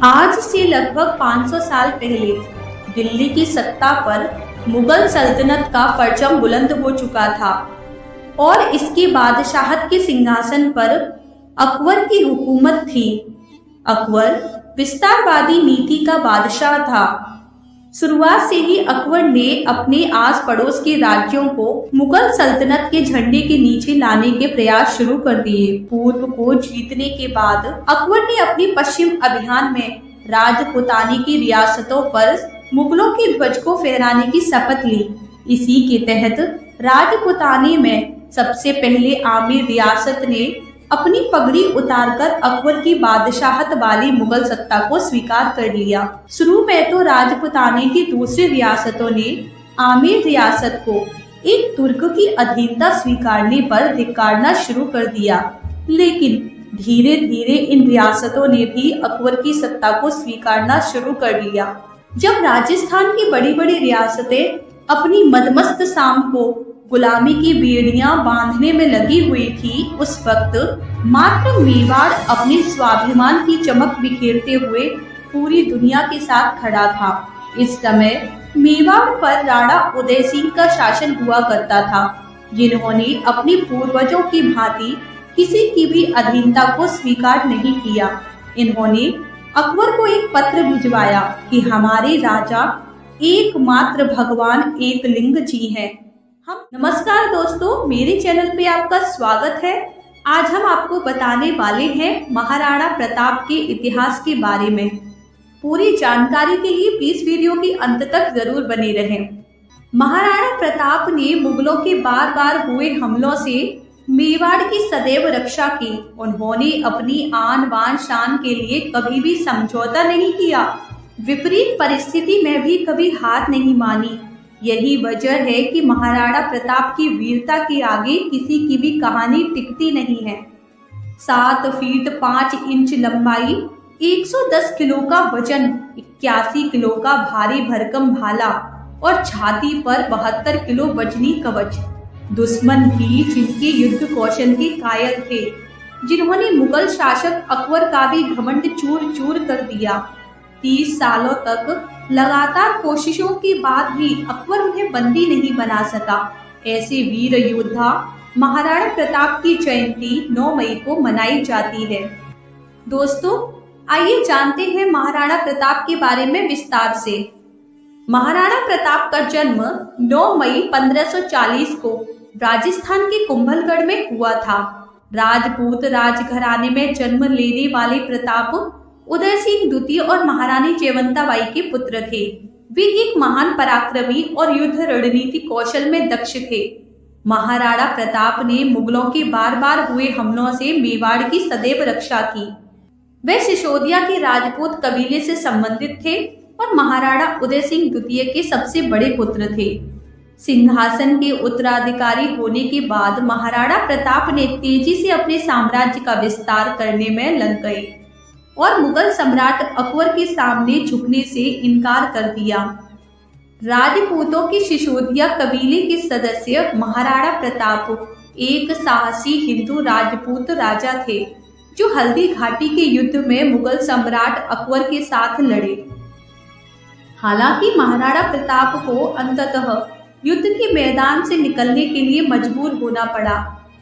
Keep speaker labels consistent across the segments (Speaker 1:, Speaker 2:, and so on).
Speaker 1: आज से लगभग 500 साल पहले दिल्ली की सत्ता पर मुगल सल्तनत का परचम बुलंद हो चुका था और इसके बादशाहत के सिंहासन पर अकबर की हुकूमत थी। अकबर विस्तारवादी नीति का बादशाह था। शुरुआत से ही अकबर ने अपने आस पड़ोस के राज्यों को मुगल सल्तनत के झंडे के नीचे लाने के प्रयास शुरू कर दिए। पूर्व को जीतने के बाद अकबर ने अपनी पश्चिम अभियान में राजपुतानी की रियासतों पर मुगलों के ध्वज को फहराने की शपथ ली। इसी के तहत राजपुतानी में सबसे पहले आमिर रियासत ने अपनी पगड़ी उतारकर अकबर की बादशाहत वाली मुगल सत्ता को स्वीकार कर लिया। शुरू में तो राजपुतानी की दूसरी रियासतों ने आमिर रियासत को एक तुर्क की अधीनता स्वीकारने पर धिक्कारना शुरू कर दिया, लेकिन धीरे धीरे इन रियासतों ने भी अकबर की सत्ता को स्वीकारना शुरू कर लिया। जब राजस्थान की बड़ी बड़ी रियासतें अपनी मदमस्त शाम को गुलामी की बेड़ियां बांधने में लगी हुई थी, उस वक्त मात्र मेवाड़ अपने स्वाभिमान की चमक बिखेरते हुए पूरी दुनिया के साथ खड़ा था। इस समय मेवाड़ पर राणा उदय सिंह का शासन हुआ करता था, जिन्होंने अपने पूर्वजों की भांति किसी की भी अधीनता को स्वीकार नहीं किया। इन्होंने अकबर को एक पत्र भिजवाया कि हमारे राजा एकमात्र भगवान एक लिंग जी हैं। नमस्कार दोस्तों, मेरे चैनल पे आपका स्वागत है। आज हम आपको बताने वाले हैं महाराणा प्रताप के इतिहास के बारे में। पूरी जानकारी के लिए प्लीज वीडियो के अंत तक जरूर बने रहें। महाराणा प्रताप ने मुगलों के बार बार हुए हमलों से मेवाड़ की सदैव रक्षा की। उन्होंने अपनी आन बान शान के लिए कभी भी समझौता नहीं किया, विपरीत परिस्थिति में भी कभी हार नहीं मानी। यही वजह है कि महाराणा प्रताप की वीरता के आगे किसी की भी कहानी टिकती नहीं है। 7 फीट 5 इंच लंबाई, 110 किलो का वजन, 81 किलो का भारी भरकम भाला और छाती पर 72 किलो वजनी कवच। दुश्मन भी जिनके युद्ध कौशल के कायल थे, जिन्होंने मुगल शासक अकबर का भी घमंड चूर चूर कर दिया। 30 सालों तक लगातार कोशिशों के बाद भी अकबर उन्हें बंदी नहीं बना सका। ऐसे वीर योद्धा महाराणा प्रताप की जयंती 9 मई को मनाई जाती है। दोस्तों, आइए जानते हैं महाराणा प्रताप के बारे में विस्तार से। महाराणा प्रताप का जन्म 9 मई 1540 को राजस्थान के कुंभलगढ़ में हुआ था। राजपूत राजघराने में जन्म लेने वाले प्रताप उदय सिंह द्वितीय और महारानी जयवंताबाई के पुत्र थे। वे एक महान पराक्रमी और युद्ध रणनीति कौशल में दक्ष थे। महाराणा प्रताप ने मुगलों के बार बार हुए हमलों से मेवाड़ की सदैव रक्षा की। वे सिसोदिया के राजपूत कबीले से संबंधित थे और महाराणा उदय सिंह द्वितीय के सबसे बड़े पुत्र थे। सिंहासन के उत्तराधिकारी होने के बाद महाराणा प्रताप ने तेजी से अपने साम्राज्य का विस्तार करने में लग गए और मुगल सम्राट अकबर के सामने झुकने से इनकार कर दिया। राजपूतों की सिसोदिया कबीले के सदस्य महाराणा प्रताप एक साहसी हिंदू राजपूत राजा थे, जो हल्दी घाटी के युद्ध में मुगल सम्राट अकबर के साथ लड़े। हालांकि महाराणा प्रताप को अंततः युद्ध के मैदान से निकलने के लिए मजबूर होना पड़ा,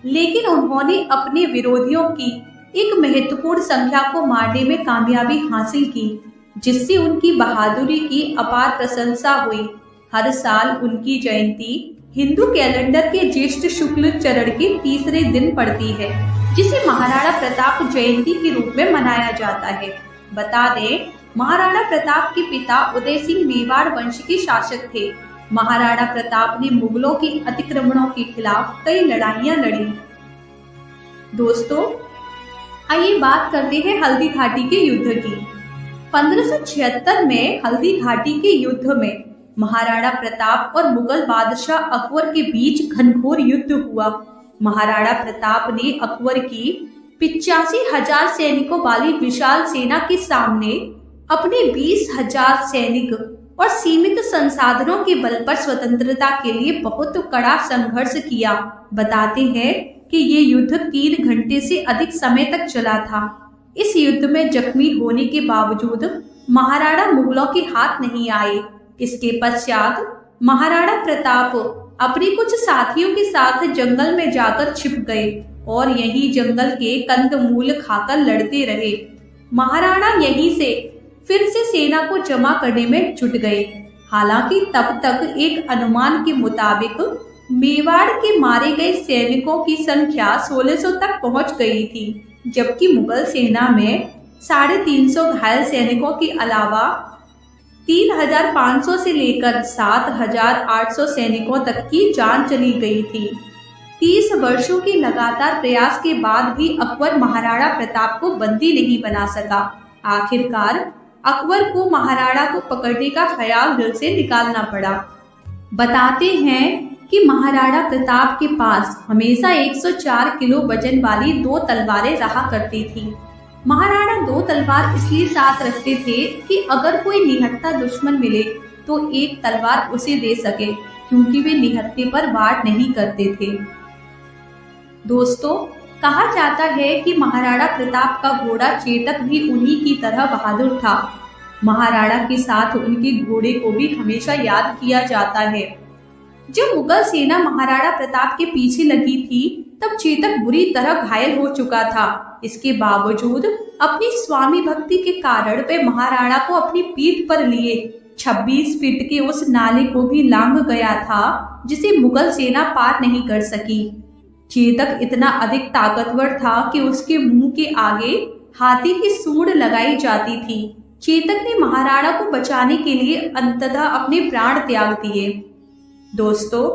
Speaker 1: लेकिन उन्होंने अपने विरोधियों की एक महत्वपूर्ण संख्या को मारने में कामयाबी हासिल की, जिससे उनकी बहादुरी की अपार प्रशंसा हुई। हर साल उनकी जयंती हिंदू कैलेंडर के ज्येष्ठ शुक्ल चरण के तीसरे दिन पड़ती है, जिसे महाराणा प्रताप जयंती के रूप में मनाया जाता है। बता दें, महाराणा प्रताप के पिता उदय सिंह मेवाड़ वंश के शासक थे। महाराणा प्रताप ने मुगलों के अतिक्रमणों के खिलाफ कई लड़ाइयां लड़ी। दोस्तों, आइए बात करते हैं हल्दी घाटी के युद्ध की। 1576 में हल्दी घाटी के युद्ध में महाराणा प्रताप और मुगल बादशाह अकबर के बीच घनघोर युद्ध हुआ। महाराणा प्रताप ने अकबर की 85,000 सैनिकों वाली विशाल सेना के सामने अपने 20,000 सैनिक और सीमित संसाधनों के बल पर स्वतंत्रता के लिए बहुत कड़ा संघर्ष किया। बताते हैं कि ये युद्ध 3 घंटे से अधिक समय तक चला था। इस युद्ध में जख्मी होने के बावजूद महाराणा मुगलों के हाथ नहीं आए। इसके पश्चात महाराणा प्रताप अपने कुछ साथियों के साथ जंगल में जाकर छिप गए और यही जंगल के कंदमूल खाकर लड़ते रहे। महाराणा यहीं से फिर से सेना को जमा करने में जुट गए। हालांकि तब तक एक अनुमान के मुताबिक मेवाड़ के मारे गए सैनिकों की संख्या 1600 तक पहुंच गई थी, जबकि मुगल सेना में 350 घायल सैनिकों के अलावा 3500 से लेकर 7800 सैनिकों तक की जान चली गई थी। 30 वर्षों के लगातार प्रयास के बाद भी अकबर महाराणा प्रताप को बंदी नहीं बना सका। आखिरकार अकबर को महाराणा को पकड़ने का ख्याल दिल से निकालना पड़ा। बताते हैं कि महाराणा प्रताप के पास हमेशा 104 किलो वजन वाली 2 तलवारें रहा करती थी। महाराणा 2 तलवार इसलिए साथ रखते थे कि अगर कोई निहत्था दुश्मन मिले तो एक तलवार उसे दे सके, क्योंकि वे निहत्थे पर वार नहीं करते थे। दोस्तों, कहा जाता है कि महाराणा प्रताप का घोड़ा चेतक भी उन्हीं की तरह बहादुर था। महाराणा के साथ उनके घोड़े को भी हमेशा याद किया जाता है। जब मुगल सेना महाराणा प्रताप के पीछे लगी थी, तब चेतक बुरी तरह घायल हो चुका था। इसके बावजूद अपनी स्वामी भक्ति के कारण वे महाराणा को अपनी पीठ पर लिए 26 फीट के उस नाले को भी लांघ गया था, जिसे मुगल सेना पार नहीं कर सकी। चेतक इतना अधिक ताकतवर था कि उसके मुंह के आगे हाथी की सूंड लगाई जाती थी। चेतक ने महाराणा को बचाने के लिए अंततः अपने प्राण त्याग दिए। दोस्तों,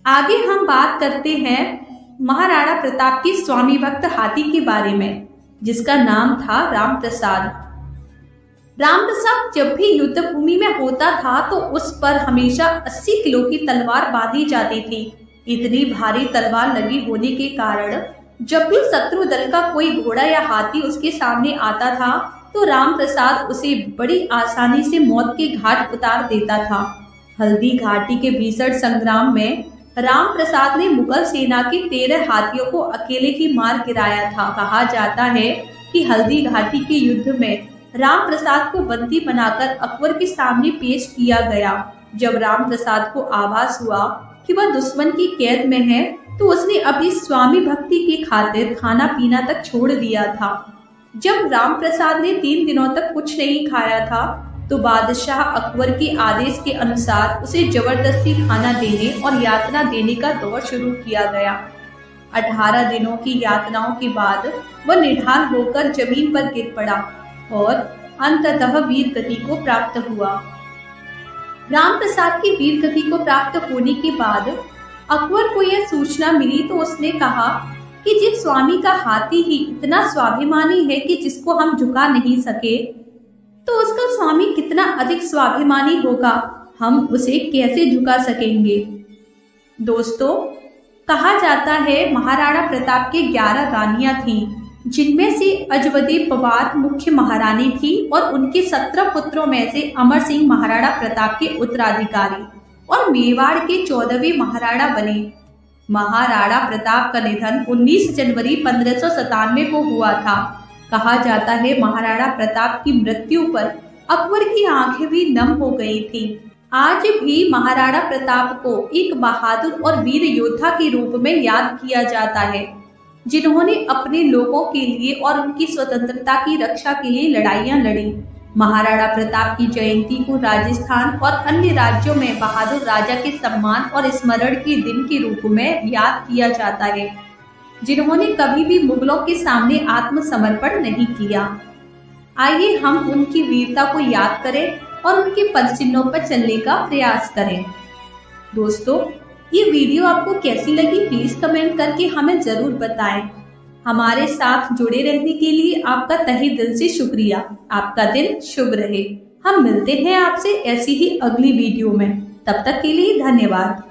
Speaker 1: आगे हम बात करते हैं महाराणा प्रताप के स्वामी भक्त हाथी के बारे में, जिसका नाम था राम प्रसाद। राम प्रसाद जब भी युद्ध भूमि में होता था तो उस पर हमेशा 80 किलो की तलवार बांधी जाती थी। इतनी भारी तलवार लगी होने के कारण जब भी शत्रु दल का कोई घोड़ा या हाथी उसके सामने आता था तो राम प्रसाद उसे बड़ी आसानी से मौत के घाट उतार देता था। हल्दी घाटी के भीषण संग्राम में राम प्रसाद ने मुगल सेना के 13 हाथियों को अकेले ही मार गिराया था। कहा जाता है कि हल्दी घाटी के युद्ध में राम प्रसाद को बंदी बनाकर अकबर के सामने पेश किया गया। जब राम प्रसाद को आभास हुआ कि वह दुश्मन की कैद में है, तो उसने अपनी स्वामी भक्ति की खातिर खाना पीना तक छोड़ दिया था। जब राम प्रसाद ने 3 दिनों तक कुछ नहीं खाया था, तो बादशाह अकबर के आदेश के अनुसार उसे जबरदस्ती खाना देने और यातना देने का दौर शुरू किया गया। 18 दिनों की यातनाओं के बाद वह निढाल होकर जमीन पर गिर पड़ा और अंततः वीर गति को प्राप्त हुआ। राम प्रसाद की वीर गति को प्राप्त होने के बाद अकबर को यह सूचना मिली तो उसने कहा कि जिस स्वामी का हाथी ही इतना स्वाभिमानी है कि जिसको हम झुका नहीं सके, तो उसका स्वामी कितना अधिक स्वाभिमानी होगा, हम उसे कैसे झुका सकेंगे। दोस्तों, कहा जाता है महाराणा प्रताप के 11 रानियां थीं, जिनमें से अजवदे पवार मुख्य महारानी थी और उनके 17 पुत्रों में से अमर सिंह महाराणा प्रताप के उत्तराधिकारी और मेवाड़ के 14वें महाराणा बने। महाराणा प्रताप का निधन 19 जनवरी 1597 को हुआ था। कहा जाता है महाराणा प्रताप की मृत्यु पर अकबर की आंखें भी नम हो गई थी। आज भी महाराणा प्रताप को एक बहादुर और वीर योद्धा के रूप में याद किया जाता है, जिन्होंने अपने लोगों के लिए और उनकी स्वतंत्रता की रक्षा के लिए लड़ाइयां लड़ी। महाराणा प्रताप की जयंती को राजस्थान और अन्य राज्यों में बहादुर राजा के सम्मान और स्मरण के दिन के रूप में याद किया जाता है, जिन्होंने कभी भी मुगलों के सामने आत्मसमर्पण नहीं किया। आइए हम उनकी वीरता को याद करें और उनके पदचिन्हों पर चलने का प्रयास करें। दोस्तों, ये वीडियो आपको कैसी लगी प्लीज कमेंट करके हमें जरूर बताएं। हमारे साथ जुड़े रहने के लिए आपका तहे दिल से शुक्रिया। आपका दिन शुभ रहे। हम मिलते हैं आपसे ऐसी ही अगली वीडियो में। तब तक के लिए धन्यवाद।